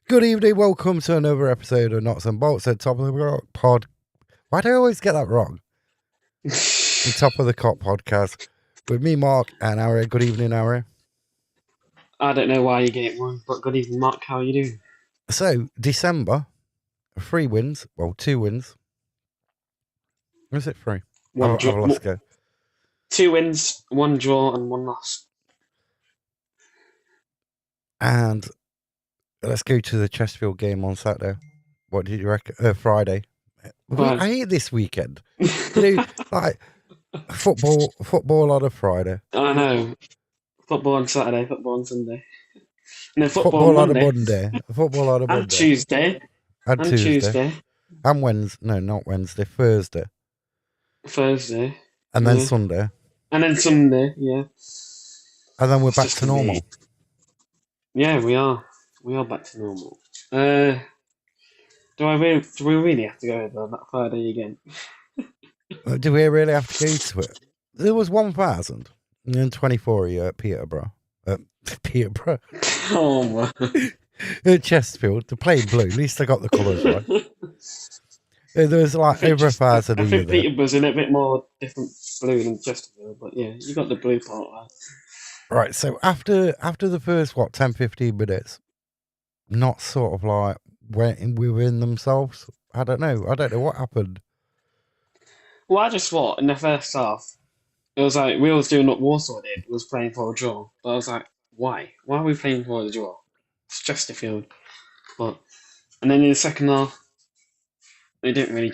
Good evening, welcome to another episode of Notts&bolts at Top of the Pod. Why do I always get that wrong? The Top of the Cop podcast with me, Mark, and Ari. Good evening, Ari. I don't know why you get it wrong, but good evening, Mark. How are you doing? So, December, 3 wins. Well, 2 wins. Or is it 3? I've lost go. 2 wins, 1 draw, and 1 loss. And let's go to the Chesterfield game on Saturday. What did you reckon? Friday. I hate this weekend. Like football on a Friday. I know. Football on Saturday, football on Sunday. No, football on a Monday. Football on a Monday. And Tuesday. And Tuesday. And Wednesday. No, not Wednesday. Thursday. And then Sunday. And then Sunday, yeah. And then we're back to normal. Yeah, we are. We are back to normal. Do we really have to go over that Friday again? Do we really have to go to it? There was 1,024 a year at Peterborough. Peterborough. Oh my. At Chesterfield, to play blue. At least I got the colours right. There was like over 1,000 a year. I think Peterborough's a little bit more different blue than Chesterfield, but yeah, you got the blue part right. Right, so after the first 10-15 minutes, not sort of like went within themselves. I don't know what happened. Well, I just thought in the first half, it was like we was doing what Warsaw did, was playing for a draw. But I was like, why? Why are we playing for a draw? It's Chesterfield. And then in the second half, we didn't really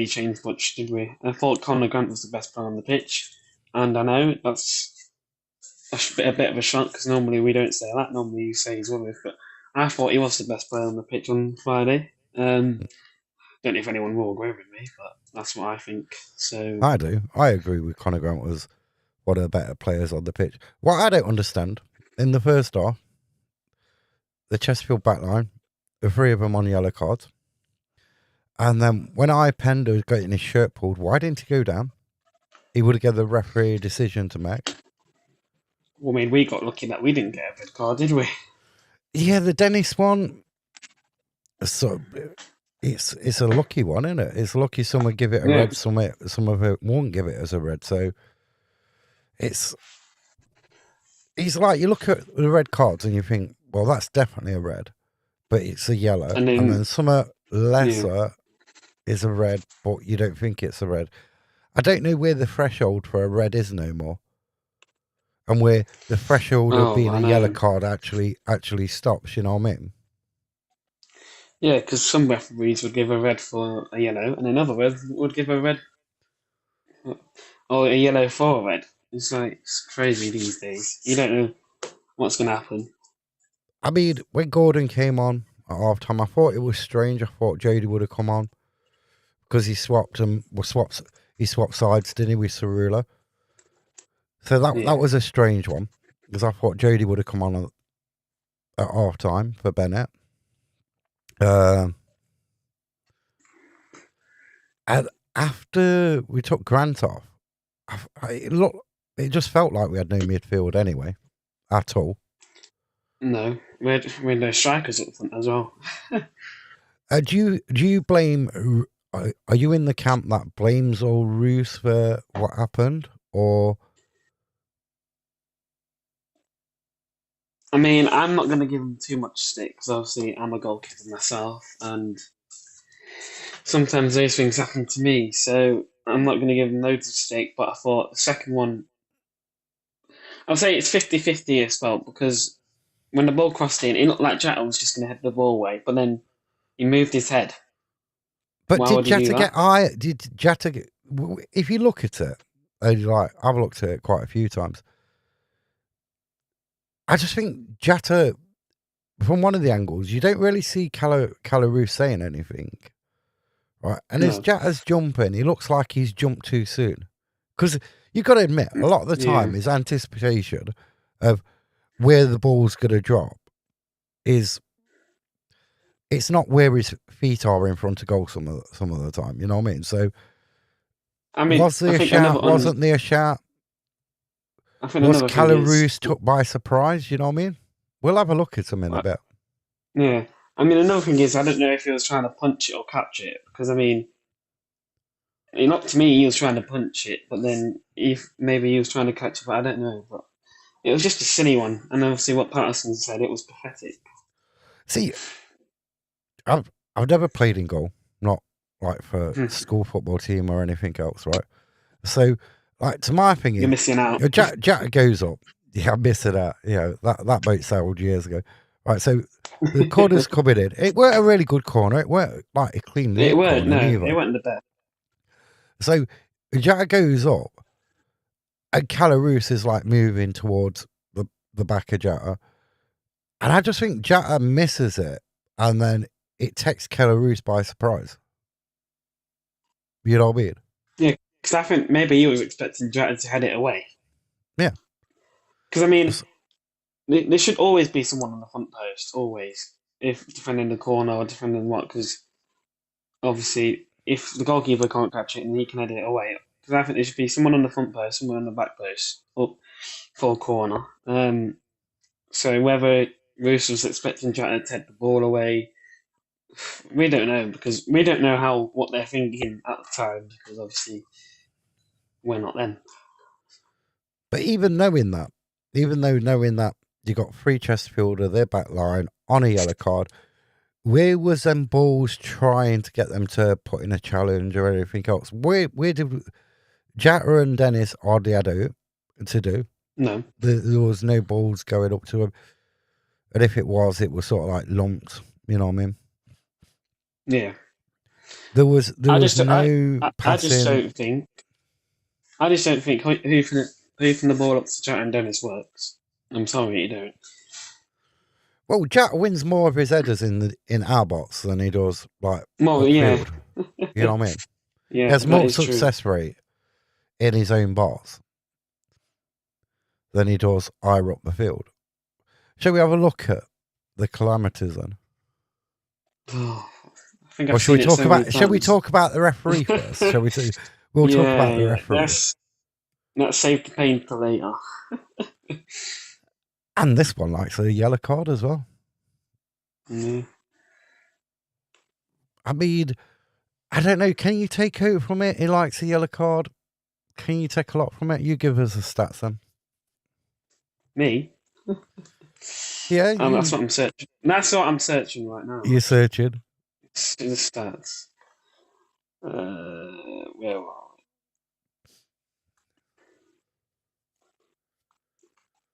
change much, did we? I thought Conor Grant was the best player on the pitch, and I know that's a bit of a shock because normally we don't say that. Normally you say he's one of, but I thought he was the best player on the pitch on Friday. Don't know if anyone will agree with me, but that's what I think. So I do. I agree with Conor Grant was one of the better players on the pitch. What I don't understand, in the first half, the Chesterfield backline, the 3 of them on yellow cards. And then when Pender was getting his shirt pulled, why didn't he go down? He would have given the referee a decision to make. Well, I mean, we got lucky that we didn't get a red card, did we? Yeah, the Dennis one. So it's a lucky one, isn't it? It's lucky some would give it a red, some of it won't give it as a red. So it's like you look at the red cards and you think, well, that's definitely a red, but it's a yellow, and then some lesser is a red, but you don't think it's a red. I don't know where the threshold for a red is no more, and where the threshold of being a yellow card actually stops. You know what I mean? Yeah, because some referees would give a red for a yellow, and another would give a red or a yellow for a red. It's crazy these days. You don't know what's going to happen. I mean, when Gordon came on at half time, I thought it was strange. I thought Jody would have come on because he swapped sides, didn't he, with Cerula? So that was a strange one because I thought Jody would have come on at half time for Bennett. And after we took Grant off, it just felt like we had no midfield anyway, at all. No, we had no strikers up front as well. Do you blame? Are you in the camp that blames old Roos for what happened, or? I mean, I'm not going to give him too much stick because obviously I'm a goalkeeper myself, and sometimes those things happen to me. So I'm not going to give him loads of stick. But I thought the second one, I'll say it's 50-50 as well, because when the ball crossed in, it looked like Jata was just going to head the ball away, but then he moved his head. But did Jata get? If you look at it, I've looked at it quite a few times. I just think Jata, from one of the angles, you don't really see Calaroo saying anything, right? And as Jata's jumping, he looks like he's jumped too soon. Because you've got to admit, a lot of the time, his anticipation of where the ball's going to drop it's not where his feet are in front of goal some of the time. You know what I mean? So, was there a shout? Wasn't there a shout? Was Calaroo took by surprise? You know what I mean? We'll have a look at him in a bit. Yeah, I mean, another thing is, I don't know if he was trying to punch it or catch it, because I mean, not to me, he was trying to punch it, but then if maybe he was trying to catch it, but I don't know. But it was just a silly one, and obviously what Patterson said, it was pathetic. See, I've never played in goal, not like for school football team or anything else, right? So, like, to my opinion, you're missing out. Jack goes up. Yeah, I'm missing out. That boat sailed years ago. Right, so the corner's coming in. It weren't a really good corner. It weren't like a clean lit It weren't, corner no, either. it weren't the best. So Jack goes up, and Calaroos is like moving towards the back of Jatta. And I just think Jatta misses it, and then it takes Calaroos by surprise. You know what I mean? Yeah, because I think maybe he was expecting Jatta to head it away. Yeah. Because, I mean, there should always be someone on the front post, always. If defending the corner or defending what, because obviously, if the goalkeeper can't catch it, then he can head it away. Because I think there should be someone on the front post, someone on the back post, up for a corner. So whether Roos was expecting Jatta to head the ball away, we don't know, because we don't know what they're thinking at the time, because obviously we're not them. But even knowing that you got three Chesterfielder, their back line on a yellow card, where was them balls trying to get them to put in a challenge or anything else? Where did Jatta and Dennis hardly had to do? No. There was no balls going up to him. And if it was sort of like lumped, you know what I mean? Yeah. There was no I passing. I just don't think hoofing the ball up to Jatta and Dennis works. I'm sorry, you don't. Well, Jatta wins more of his headers in our box than he does like upfield. You know what I mean? Yeah, he has more success rate in his own box than he does higher up the field. Shall we have a look at the calamities then? Or shall we talk about the referee first? Shall we? We'll talk about the referee. Let's save the pain for later. And this one likes a yellow card as well. Yeah. I mean, I don't know. Can you take out from it? He likes a yellow card. Can you take a lot from it? You give us the stats then. Me? Yeah. That's what I'm searching. That's what I'm searching right now. You're searching? The stats. Where are we?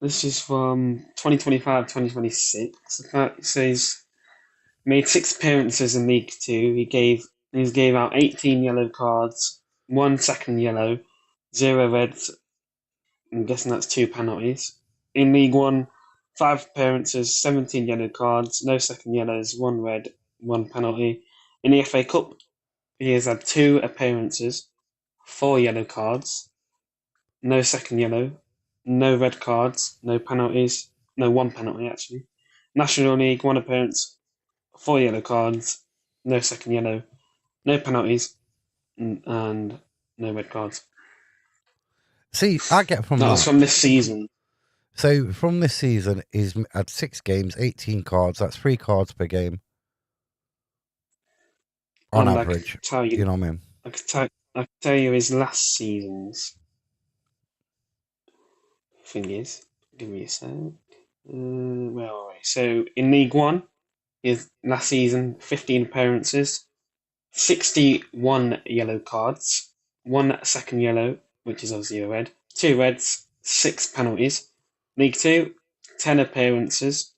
This is from 2025-2026. It says made 6 appearances in League 2. He gave out 18 yellow cards, 1 second yellow, 0 reds. I'm guessing that's 2 penalties. In League 1, 5 appearances, 17 yellow cards, no second yellows, 1 red, 1 penalty. In the FA Cup, he has had 2 appearances, 4 yellow cards, no second yellow, no red cards, no penalties, no 1 penalty actually. National League, 1 appearance, 4 yellow cards, no second yellow, no penalties, and no red cards. See, I get from that's from this season. So from this season, he's had 6 games, 18 cards. That's 3 cards per game on average. You know what I mean? I could tell you his last season's. Thing is, give me a sec. Where are we? So in League 1, his last season, 15 appearances, 61 yellow cards, 1 second yellow, which is obviously a red, 2 reds, 6 penalties. League 2, 10 appearances,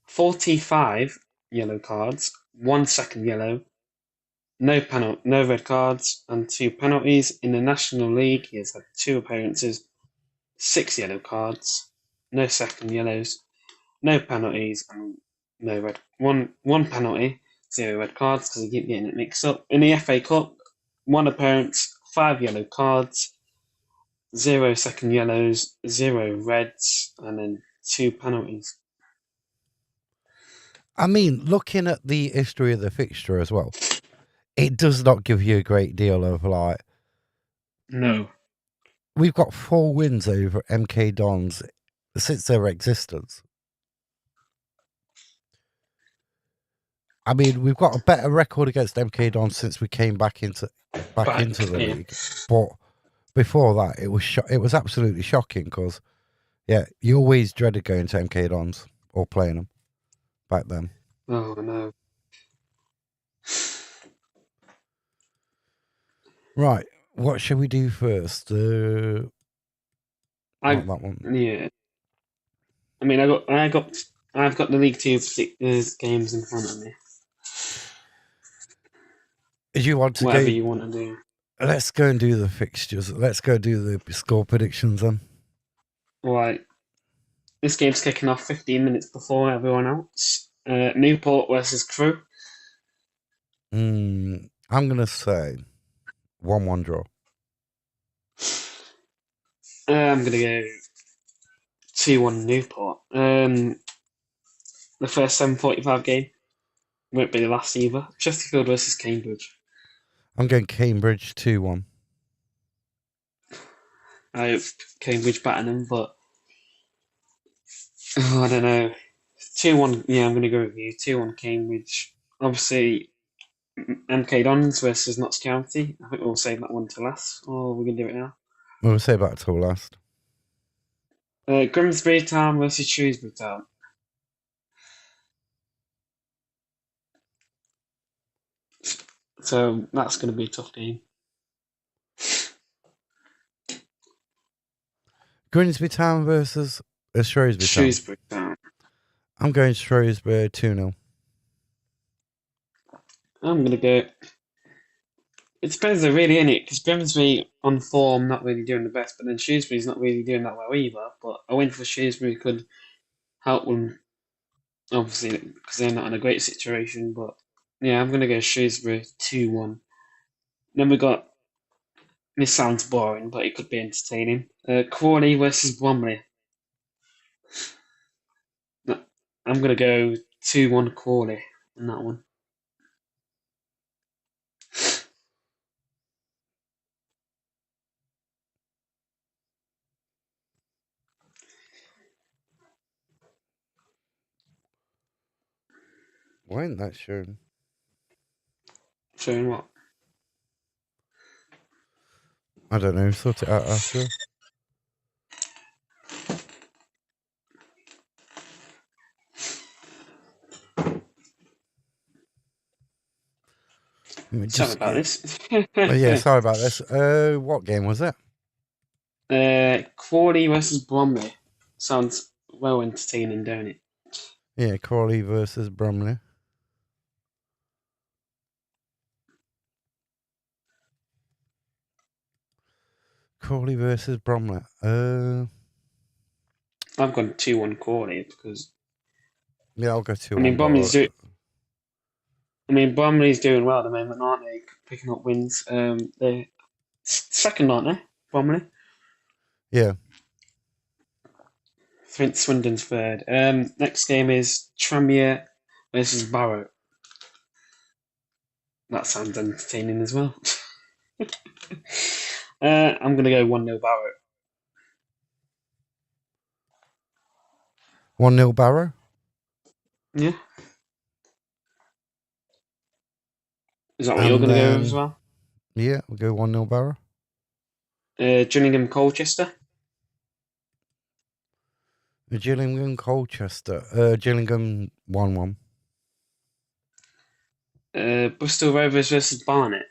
45 yellow cards, 1 second yellow, no red cards, and 2 penalties. In the National League, he has had 2 appearances, 6 yellow cards, no second yellows, no penalties, and no red. One penalty, 0 red cards because I keep getting it mixed up. In the FA Cup, 1 appearance, 5 yellow cards, 0 second yellows, 0 reds, and then 2 penalties. I mean, looking at the history of the fixture as well, it does not give you a great deal of like. No. We've got 4 wins over MK Dons since their existence. I mean, we've got a better record against MK Dons since we came back into the league. But before that, it was absolutely shocking because, yeah, you always dreaded going to MK Dons or playing them back then. Oh no. Right, what shall we do first? Not that one. Yeah. I mean, I've got the League 2 games in front of me. If you want to Whatever you want to do. Let's go and do the fixtures. Let's go do the score predictions then. Right. This game's kicking off 15 minutes before everyone else. Newport versus Crewe. I'm going to say 1-1 draw. I'm going to go 2-1 Newport. The first 7:45 game won't be the last either. Chesterfield versus Cambridge. I'm going Cambridge 2-1. I hope Cambridge batter them, but I don't know. 2-1, yeah, I'm going to go with you. 2-1 Cambridge. Obviously, MK Dons versus Notts County. I think we'll save that one to last, or we're going to do it now. We'll save that till last. Grimsby Town versus Shrewsbury Town. So that's going to be a tough game. Grimsby Town versus Shrewsbury Town. I'm going Shrewsbury 2-0. I'm going to go. It depends, though, really, innit? Because Grimsby on form, not really doing the best, but then Shrewsbury's not really doing that well either. But a win for Shrewsbury could help them, obviously, because they're not in a great situation. But yeah, I'm going to go Shrewsbury 2-1. Then we got. This sounds boring, but it could be entertaining. Crawley versus Bromley. I'm going to go 2-1 Crawley on that one. Why isn't that showing? Showing what? I don't know. Sort it out after. Sorry about this. Yeah, sorry about this. What game was it? Crawley versus Bromley. Sounds well entertaining, don't it? Yeah, Crawley versus Bromley. Crawley versus Bromley. I've gone 2-1 Crawley because. Yeah, I'll go 2-1. I mean, Bromley's doing well at the moment, aren't they? Picking up wins. They're second, aren't they? Bromley. Yeah. Swindon's third. Next game is Tranmere versus Barrow. That sounds entertaining as well. I'm going to go 1-0 Barrow. 1-0 Barrow? Yeah. Is that what you're going to go with as well? Yeah, we'll go 1-0 Barrow. Gillingham Colchester. Gillingham Colchester. Gillingham 1-1. Bristol Rovers versus Barnet.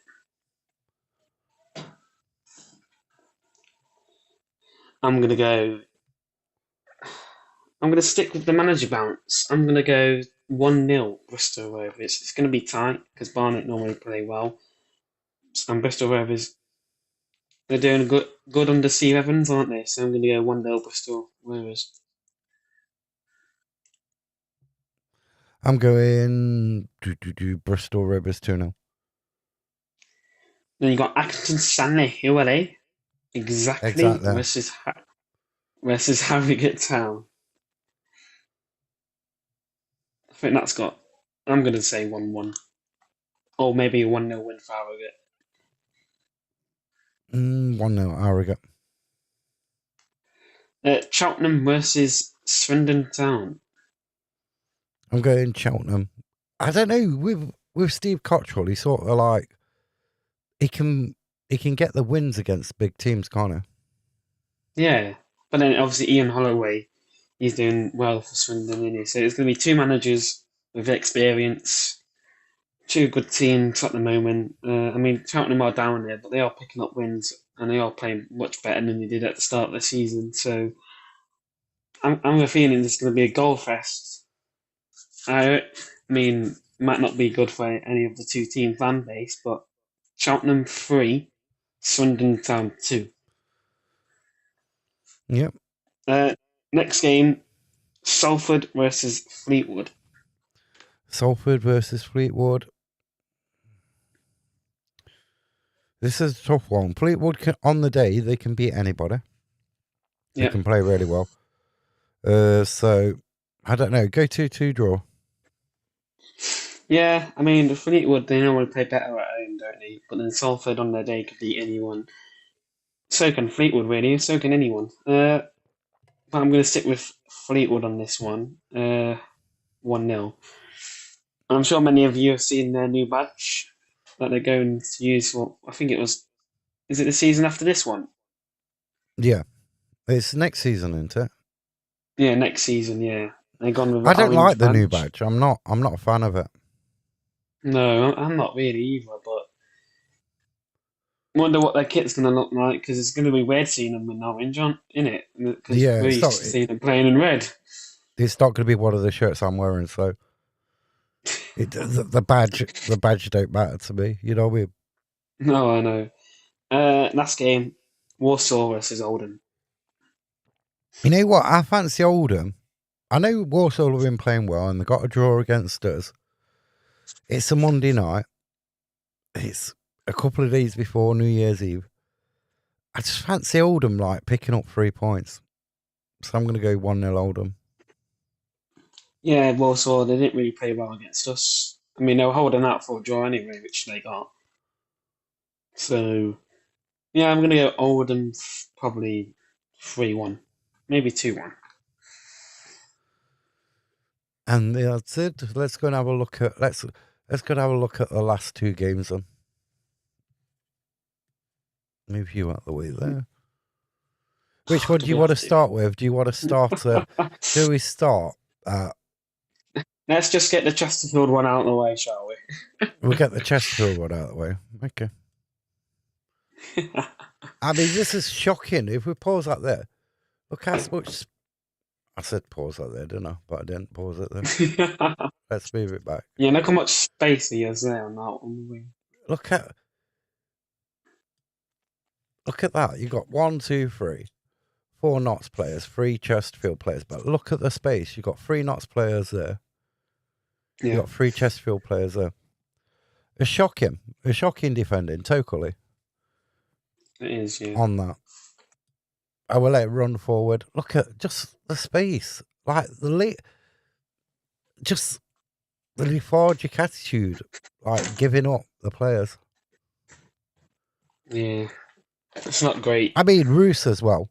I'm going to stick with the manager bounce. I'm going to go 1-0 Bristol Rovers. It's going to be tight because Barnet normally play well. And Bristol Rovers, they're doing good under Steve Evans, aren't they? So I'm going to go 1-0 Bristol Rovers. I'm going Bristol Rovers 2-0. Then you got Accrington Stanley. Who are they? Exactly. Versus Harrogate Town. I think that's got. I'm going to say 1-1. Or maybe a 1-0 win for Harrogate. 1-0 Harrogate. Cheltenham versus Swindon Town. I'm going Cheltenham I don't know, with Steve Cottrell, he's sort of like, he can get the wins against big teams, can't he? Yeah, but then obviously Ian Holloway, he's doing well for Swindon, isn't he? So it's going to be two managers with experience, two good teams at the moment. I mean, Cheltenham are down there, but they are picking up wins and they are playing much better than they did at the start of the season. So I'm a feeling there's going to be a goal fest. I mean, might not be good for any of the two team fan base, but Cheltenham 3, Swindon Town 2. Yep. Next game, Salford versus Fleetwood. Salford versus Fleetwood. This is a tough one. Fleetwood, on the day, they can beat anybody. They can play really well. So, I don't know. Go 2-2 draw. Yeah, I mean, Fleetwood, they normally play better at home, don't they? But then Salford on their day could beat anyone. So can Fleetwood, really. So can anyone. But I'm going to stick with Fleetwood on this one. 1-0. I'm sure many of you have seen their new badge that they're going to use for, I think it was, is it the season after this one? Yeah. It's next season, isn't it? Yeah, next season, yeah. They've gone with I don't like the badge. new badge. I'm not a fan of it. No, I'm not really either, but I wonder what their kit's going to look like because it's going to be weird seeing them in orange, isn't it? Because Yeah, we're used to seeing them playing in red. It's not going to be one of the shirts I'm wearing, so the badge don't matter to me. You know what I mean? No, I know. Last game, Warsaw versus Oldham. You know what? I fancy Oldham. I know Warsaw have been playing well and they got a draw against us. It's a Monday night. It's a couple of days before New Year's Eve. I just fancy Oldham like picking up 3 points. So I'm going to go 1-0 Oldham. Yeah, Warsaw, they didn't really play well against us. I mean, they were holding out for a draw anyway, which they got. So, yeah, I'm going to go Oldham probably 3-1, maybe 2-1. And that's it. Let's go and have a look at let's go and have a look at the last two games then. Move you out the way there. Which one do you want to start with? Do you want to start? Do we start? Let's just get the Chesterfield one out of the way, shall we? We'll get the Chesterfield one out of the way. Okay. I mean, this is shocking. If we pause that there, look how much. I said pause that there, didn't I? But I didn't pause it there. Let's move it back. Yeah, look how much space he has there on that one. Look at that. You got 1, 2, 3, 4 Notts players, 3 Chesterfield players. But look at the space. You got 3 Notts players there. Yeah. You got 3 Chesterfield players there. It's shocking. It's shocking defending, totally. It is, yeah. On that. I will let it run forward. Look at just the space. Like just the lethargic attitude. Like giving up the players. Yeah. It's not great. I mean, Roos as well.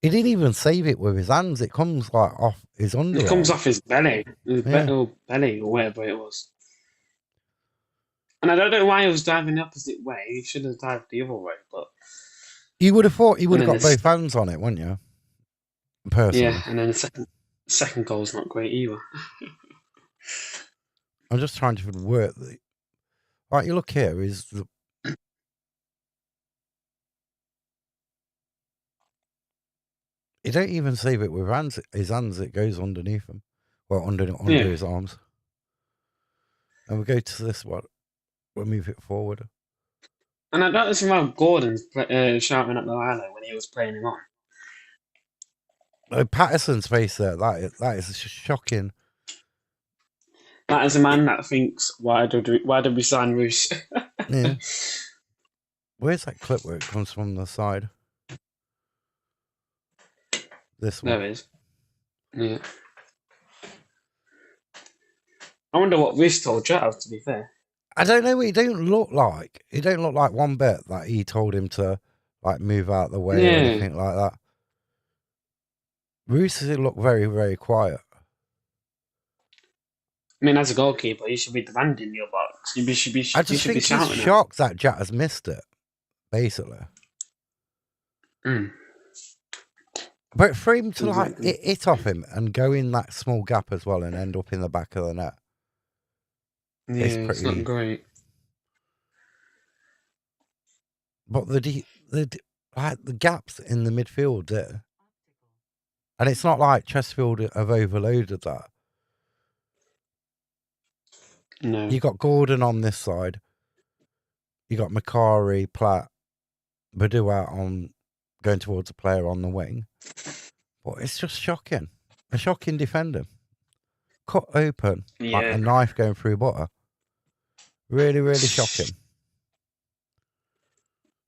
He didn't even save it with his hands. It comes like off his underarm. It comes off his belly. Belly or whatever it was. And I don't know why he was diving the opposite way. He should have dived the other way, but you would have thought he would have got both hands on it, wouldn't you? Personally. Yeah, and then the second goal's not great either. I'm just trying to work the. Right, you look here is the. He don't even save it with his hands. It goes underneath him, well, under his arms. And we go to this one. We'll move it forward. And I noticed about Gordon shouting at the ladder when he was playing him on. Patterson's face there, that is shocking. That is a man that thinks, why did we sign Roos? Yeah. Where's that clip where it comes from the side? This one. There it is. Yeah. I wonder what Roos told Jota, to be fair. I don't know. He don't look like one bit that he told him to like move out the way or anything like that. Roos looked very, very quiet. I mean, as a goalkeeper, you should be demanding your box. You should be I just think he's shocked that Jack has missed it, basically. But for him to like hit off him and go in that small gap as well and end up in the back of the net, it's not great. But the gaps in the midfield there, and it's not like Chesterfield have overloaded that. No, you got Gordon on this side, you got Macari, Platt, Badu out on going towards a player on the wing. But it's just shocking. A shocking defender. Cut open like a knife going through butter. Really, really shocking.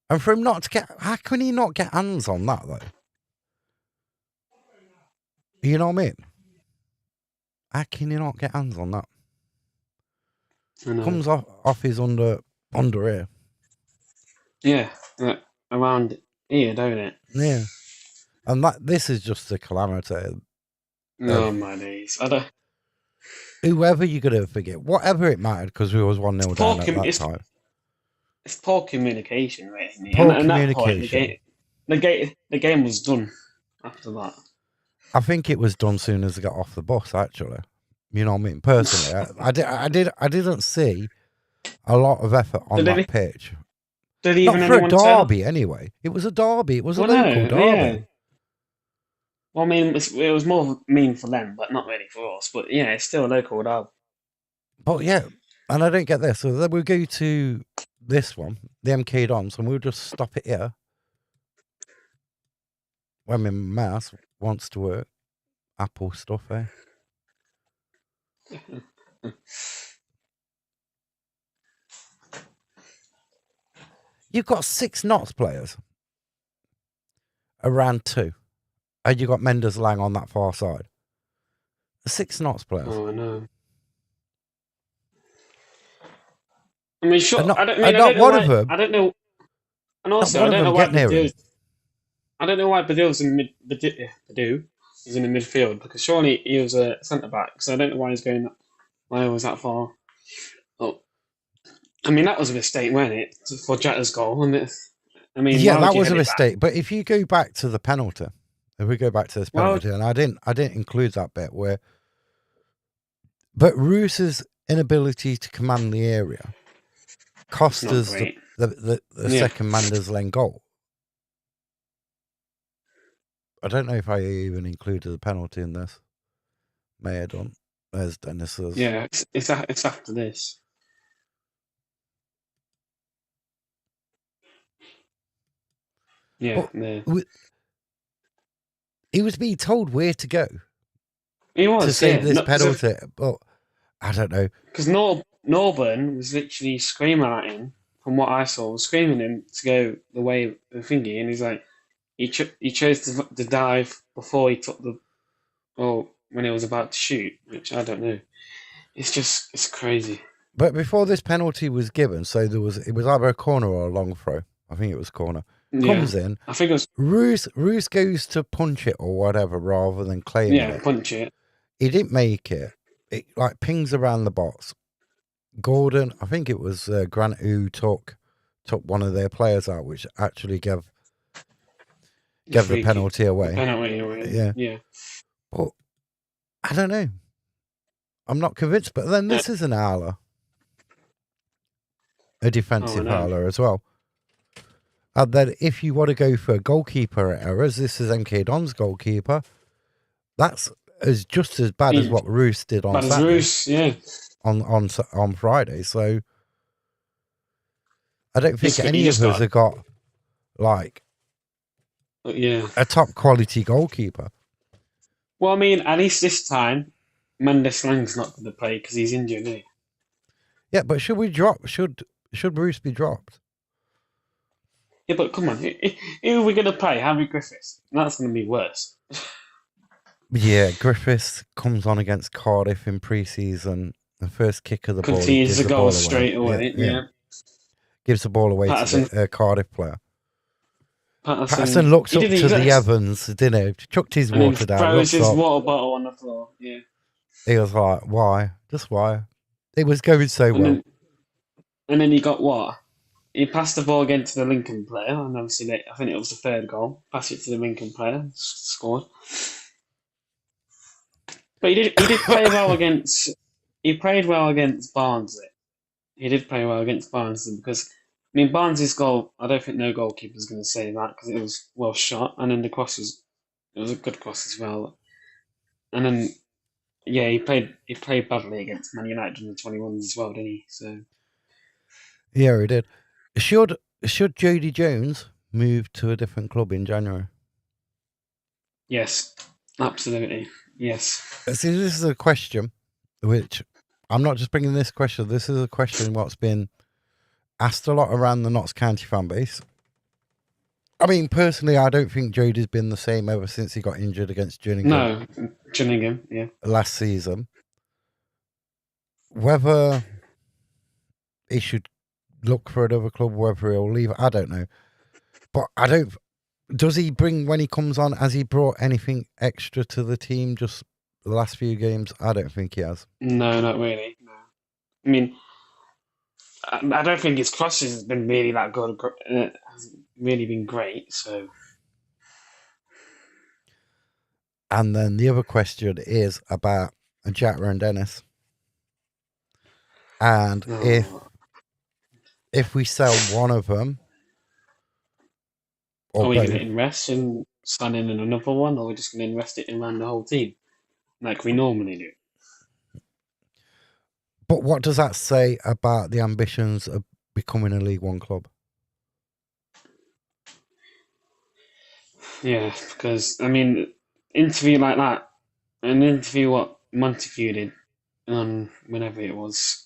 And for him not to get... How can he not get hands on that, though? You know what I mean? How can you not get hands on that? Comes off his under ear. Yeah, around here, don't it? Yeah. And this is just a calamity. No, my days. I don't... Whoever you're going to forget, whatever it mattered, because we was 1-0 down at that time. It's poor communication, really. Poor communication. That point, the game was done after that. I think it was done soon as they got off the bus, actually. You know what I mean? Personally, I didn't see a lot of effort on that pitch. Not for a derby, anyway. It was a derby. It was a local derby. Yeah. Well, I mean, it was more mean for them, but not really for us. But yeah, it's still a local derby. But yeah, and I don't get this. So then we'll go to this one, the MK Dons, and we'll just stop it here. When my mouse wants to work. Apple stuff, eh? You've got 6 Notts players. Around 2. And you got Mendes Lang on that far side. 6 Notts players. Oh, I know. I mean, sure. I don't know. And also, I don't know why Badil's in is in the midfield, because surely he was a centre back. So I don't know why he's going. Why he was that far. Oh, I mean, that was a mistake, wasn't it, for Jetta's goal? And I mean, yeah, that was a mistake. But if you go back to the penalty, if we go back to this penalty, and I didn't include that bit where, but Roos's inability to command the area cost us the second Mendes Lang goal. I don't know if I even included the penalty in this. May have done. There's Dennis's. Yeah, it's after this. Yeah, he was being told where to go. He was to save this penalty, but I don't know. Because Norburn was literally screaming at him. From what I saw, was screaming at him to go the way of the thingy, and he's like, he chose to dive before he took when he was about to shoot, which I don't know. It's crazy. But before this penalty was given, so it was either a corner or a long throw. I think it was corner. Comes in. I think it was Roos goes to punch it or whatever rather than claim it. Yeah, punch it. He didn't make it. It like pings around the box. Gordon, I think it was Grant who took one of their players out, which actually gave the penalty away. Yeah. But I don't know. I'm not convinced. But then this is an howler. A defensive howler as well. And then if you want to go for goalkeeper errors, this is MK Don's goalkeeper. That's just as bad as what Roos did on Saturday. Roos, yeah. On Friday. So I don't think any of us have got like a top quality goalkeeper. Well, I mean, at least this time, Mendes Lang's not going to play because he's injured, isn't he? Yeah, but should we drop? Should Bruce be dropped? Yeah, but come on, who are we going to play? Harry Griffiths? That's going to be worse. Yeah, Griffiths comes on against Cardiff in pre-season. The first kick of the ball. Continues the goal straight away. Yeah. Gives the ball away to the Cardiff player. Patterson looked up to the Evans, didn't he? Chucked his water down. Throws his water bottle on the floor. Yeah. He was like, why? Just why? It was going so And well. then he got what? He passed the ball again to the Lincoln player, and obviously I think it was the third goal. Passed it to the Lincoln player, scored. But he did play well against. He played well against Barnsley. He did play well against Barnsley because I mean Barnsley's goal. I don't think no goalkeeper's going to say that because it was well shot, and then the cross was a good cross as well. And then yeah, he played badly against Man United in the 21s as well, didn't he? So yeah, he did. Should Jody Jones move to a different club in January? yes, absolutely, yes. See, this is a question which I'm not just bringing this question. This is a question what's been asked a lot around the Notts County fan base. I mean, personally, I don't think Jody's been the same ever since he got injured against Gillingham. No, Gillingham, yeah. Last season. Whether he should look for another club, whether he'll leave, I don't know. But I don't. Does he bring, when he comes on, has he brought anything extra to the team just the last few games? I don't think he has. No, not really. No. I mean, I don't think his crosses has been really that good. Hasn't really been great. So, and then the other question is about Jata and Dennis, and if we sell one of them, are we going to invest in signing in another one, or are we just going to invest it in around the whole team like we normally do? But what does that say about the ambitions of becoming a League One club? Yeah, because I mean, interview like that, an interview what Montague did on whenever it was.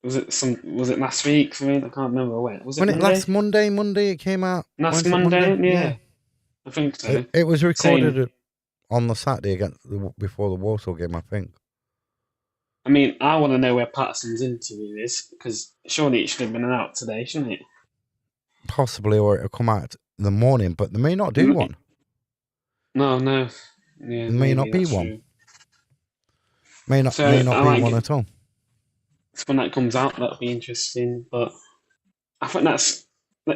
Was it last week? I mean, I can't remember when. Was it Monday? Last Monday? Monday it came out. Last Monday? Yeah, I think so. It was recorded on the Saturday before the Warsaw game, I think. I mean, I want to know where Patterson's interview is because surely it should have been out today, shouldn't it? Possibly, or it'll come out in the morning, but they may not do one. No. Yeah, there may not be one. True. May not be one at all. So when that comes out, that'll be interesting. But I think that's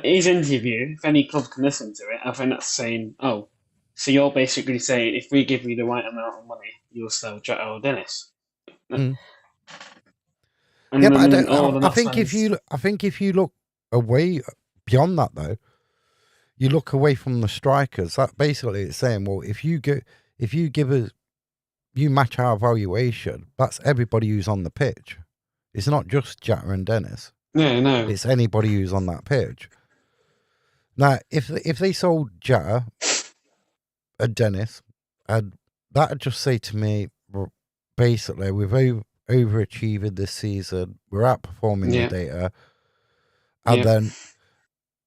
his interview. If any club can listen to it, I think that's saying, "Oh, so you're basically saying if we give you the right amount of money, you'll sell Jota or Dennis." Mm. Yeah, but I think if you look away beyond that, though, you look away from the strikers. That basically it's saying, well, if you give us, you match our valuation, that's everybody who's on the pitch. It's not just Jata and Dennis. Yeah, no. It's anybody who's on that pitch. Now, if they sold Jata and Dennis, and that would just say to me, basically, we've overachieved this season. We're outperforming the data. And then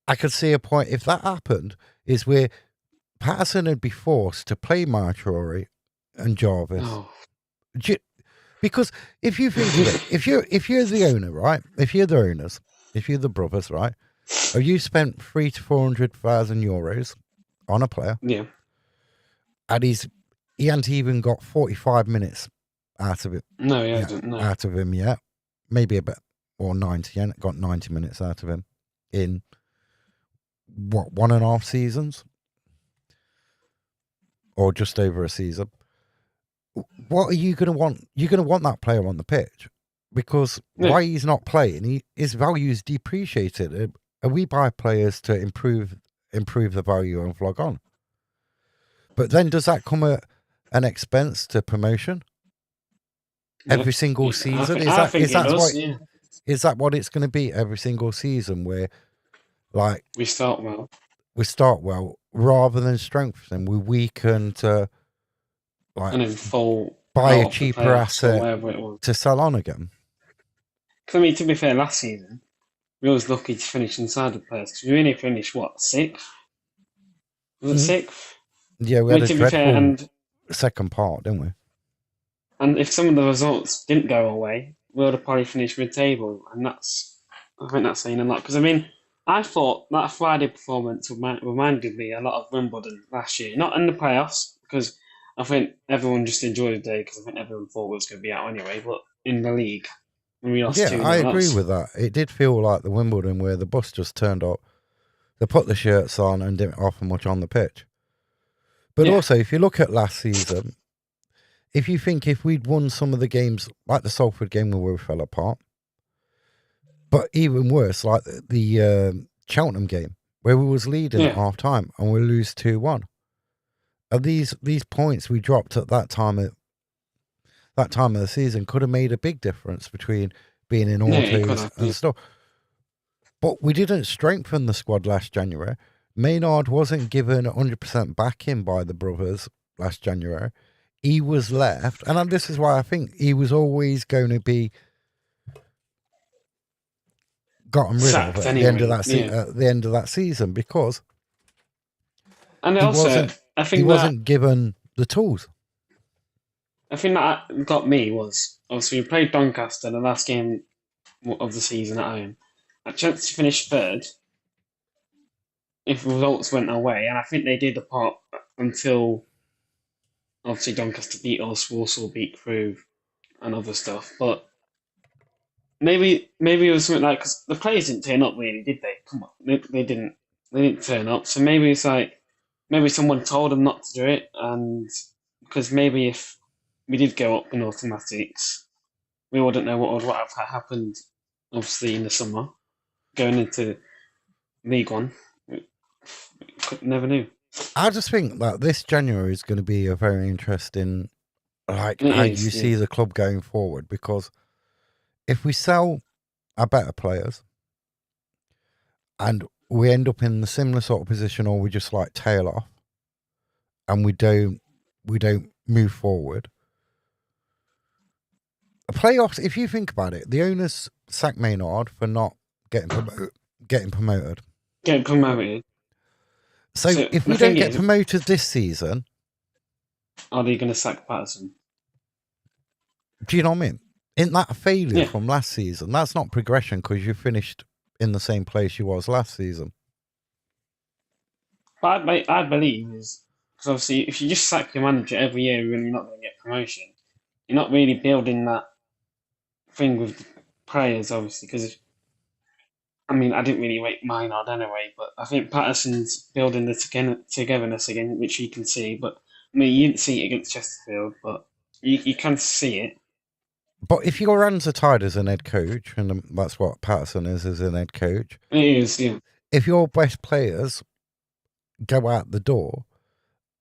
I could see a point, if that happened, is where Patterson would be forced to play Martrory and Jarvis. Oh. Because if you think of it, if you're the owner, right? If you're the owners, if you're the brothers, right? Or you spent 300,000 to 400,000 euros on a player. Yeah. And he hasn't even got 45 minutes out of it. No, he hasn't. No. Out of him yet. Maybe a bit, or 90. He hasn't got 90 minutes out of him in, 1.5 seasons? Or just over a season. What are you going to want? You're going to want that player on the pitch. Because why he's not playing, his value is depreciated. And we buy players to improve the value and vlog on. But then does that come at an expense to promotion? Every single season? Is that what it's going to be every single season where like we start well rather than strengthen, we weaken to like and then buy a cheaper asset to sell on again? Because I mean, to be fair, last season we was lucky to finish inside the players because we only finished what, 6th? Was it 6th? Yeah, we had a dreadful second part, didn't we? And if some of the results didn't go our way, we would have probably finished mid-table, and I think that's saying a lot. Because I mean, I thought that Friday performance reminded me a lot of Wimbledon last year. Not in the playoffs, because I think everyone just enjoyed the day because I think everyone thought it was going to be out anyway. But in the league, when we lost Yeah, 2 I 0 agree that's with that. It did feel like the Wimbledon where the bus just turned up, they put the shirts on and didn't offer much on the pitch. But yeah, also, if you look at last season, if you think if we'd won some of the games, like the Salford game where we fell apart, but even worse, like the Cheltenham game where we was leading at yeah, half time and we lose 2-1. And these points we dropped at that time of the season could have made a big difference between being in yeah. It could autos have. and stuff. But we didn't strengthen the squad last January. Maynard wasn't given 100% backing by the brothers last January. He was left, and this is why I think he was always going to be gotten rid of Sacked at the end of anyway. that Yeah, at the end of that season because and he also wasn't I he think that wasn't given the tools. I think that got me was obviously we played Doncaster the last game of the season at home. A chance to finish third if results went our way, and I think they did apart until obviously Doncaster beat us, Walsall beat Crewe, and other stuff. But maybe it was something like because the players didn't turn up really, did they? Come on, they didn't turn up. So maybe it's like maybe someone told them not to do it, and because maybe if we did go up in automatics, we wouldn't know what would have happened. Obviously, in the summer, going into League One, we never knew. I just think that this January is going to be a very interesting, like It how you is, yeah, see the club going forward. Because if we sell our better players and we end up in the similar sort of position, or we just like tail off and we don't move forward. Playoffs, if you think about it, the owners sacked Maynard for not getting promoted. get come out here. So So if the we don't thing get is, promoted this season, are they going to sack Patterson? do you know what I mean? Isn't that a failure Yeah, from last season? That's not progression because you finished in the same place you was last season. but I believe is because obviously if you just sack your manager every year when you're not going to get promotion, you're not really building that thing with the players, obviously. Because I mean, I didn't really rate Maynard anyway, but I think Patterson's building the togetherness again, which you can see. But I mean, you didn't see it against Chesterfield, but you can see it. But if your hands are tied as an head coach, and that's what Patterson is as an head coach, It is, yeah, if your best players go out the door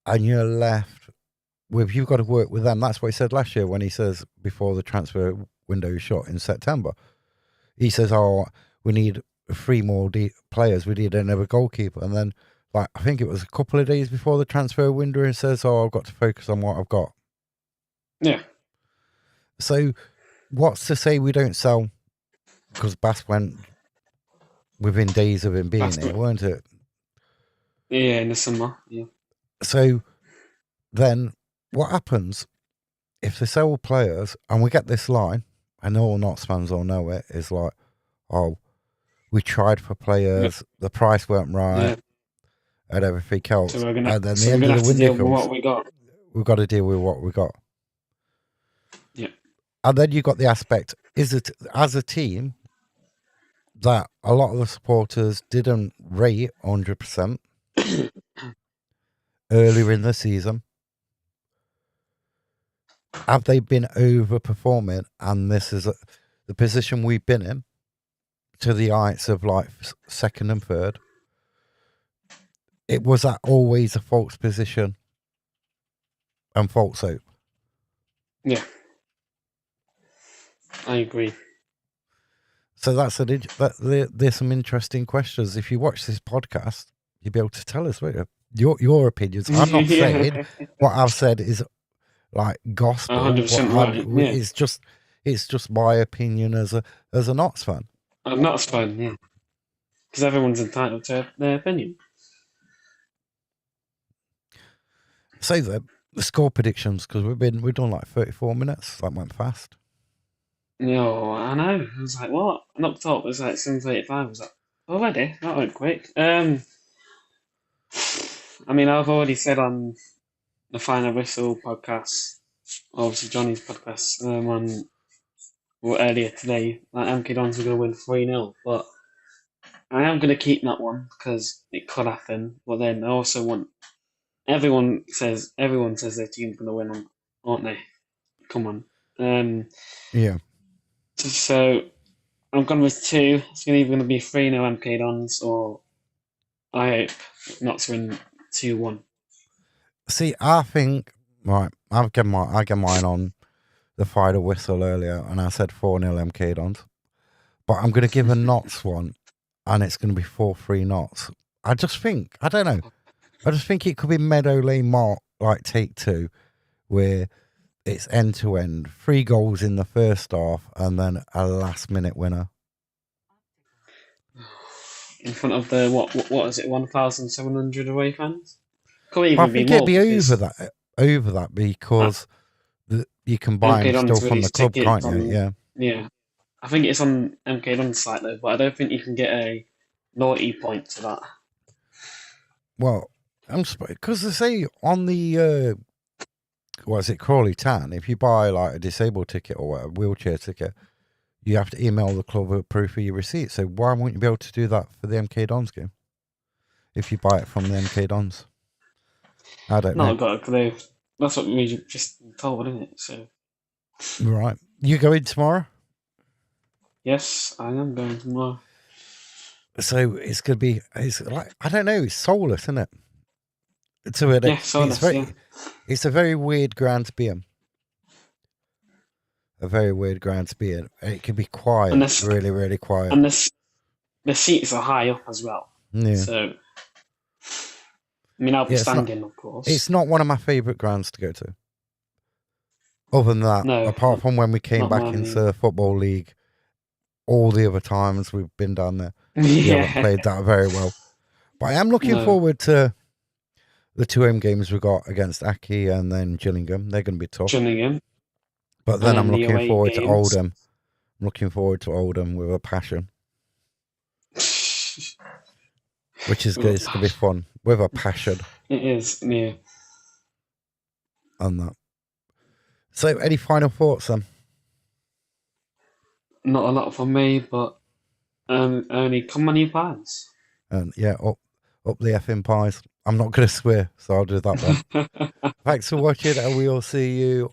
and you're left with, you've got to work with them. That's what he said last year when he says before the transfer window shut in September. He says, "Oh, we need 3 more players. We need another goalkeeper." And then, like, I think it was a couple of days before the transfer window, he says, "Oh, I've got to focus on what I've got." yeah. So, what's to say we don't sell? Because Bass went within days of him being That's here, good. weren't it? Yeah, in the summer, yeah. So then, what happens if they sell players and we get this line? And all Notts fans all know it is like, "Oh, we tried for Yeah, players, the price weren't right, yeah. and everything else." So we're gonna, And then the so we're end gonna of the have to window deal with comes, what we got. we've got to deal with what we got. Yeah, And then you've got the aspect, is it as a team that a lot of the supporters didn't rate 100% earlier in the season? Have they been overperforming? And this is the position we've been in to the heights of like second and third. It was that always a false position and false hope. yeah. I agree. So there's some interesting questions. If you watch this podcast, you'll be able to tell us, won't you? Your opinions. I'm not saying Yeah, what I've said is like gospel. What 100% right. Yeah, it's just my opinion as a Notts fan. I'm not a fan. Yeah, because everyone's entitled to their opinion. So the score predictions, because we've done like 34 minutes. That went fast. No, I know. I was like, what? I looked up. It was like 7:35. I was like, already? That went quick. I mean, I've already said on the Final Whistle podcast, obviously Johnny's podcast, earlier today, that MK Dons were going to win 3-0, but I am going to keep that one because it could happen. But then I also want everyone says their team's going to win, aren't they? Come on. Yeah. So I'm going with 2. It's either going to be 3-0 MK Dons, or I hope not to win 2-1. See, I think right. I get mine on the Final Whistle earlier, and I said 4-0 MK Dons. But I'm going to give a Notts one, and it's going to be 4-3 Notts. I just think it could be Meadow Lane Mark, like take 2, where it's end to end, 3 goals in the first half, and then a last minute winner. In front of the what is it, 1,700 away fans? Could even I be think more it'd be over that because you can buy them still from the club, can't you? Yeah. Yeah. I think it's on MK Don's site though, but I don't think you can get a loyalty point to that. Well, because they say on the Crawley Town, if you buy like a disabled ticket or a wheelchair ticket, you have to email the club a proof of your receipt. So why won't you be able to do that for the MK Dons game if you buy it from the MK Dons? I don't know. Not got a clue. That's what we just told, isn't it? So. Right. You going tomorrow? Yes, I am going tomorrow. So it's going to be, it's like, I don't know, it's soulless, isn't it? It's a very weird ground to be in. A very weird ground to be in. It can be quiet, really, really quiet. And the seats are high up as well. Yeah. So, I mean, I'll be standing, of course. It's not one of my favourite grounds to go to. Other than that, apart from when we came back into the Football League, all the other times we've been down there, we haven't played that very well. But I am looking forward to the 2 home games we got against Aki and then Gillingham. They're going to be tough. Gillingham. But then I'm looking forward to Oldham. I'm looking forward to Oldham with a passion. Which is good. It's going to be fun. With a passion. It is, yeah. On that. So, any final thoughts then? Not a lot from me, but only come on, you pies. And yeah, up the effing pies. I'm not going to swear, so I'll do that one. Thanks for watching, and we will see you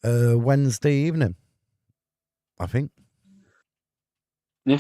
Wednesday evening, I think. Yeah.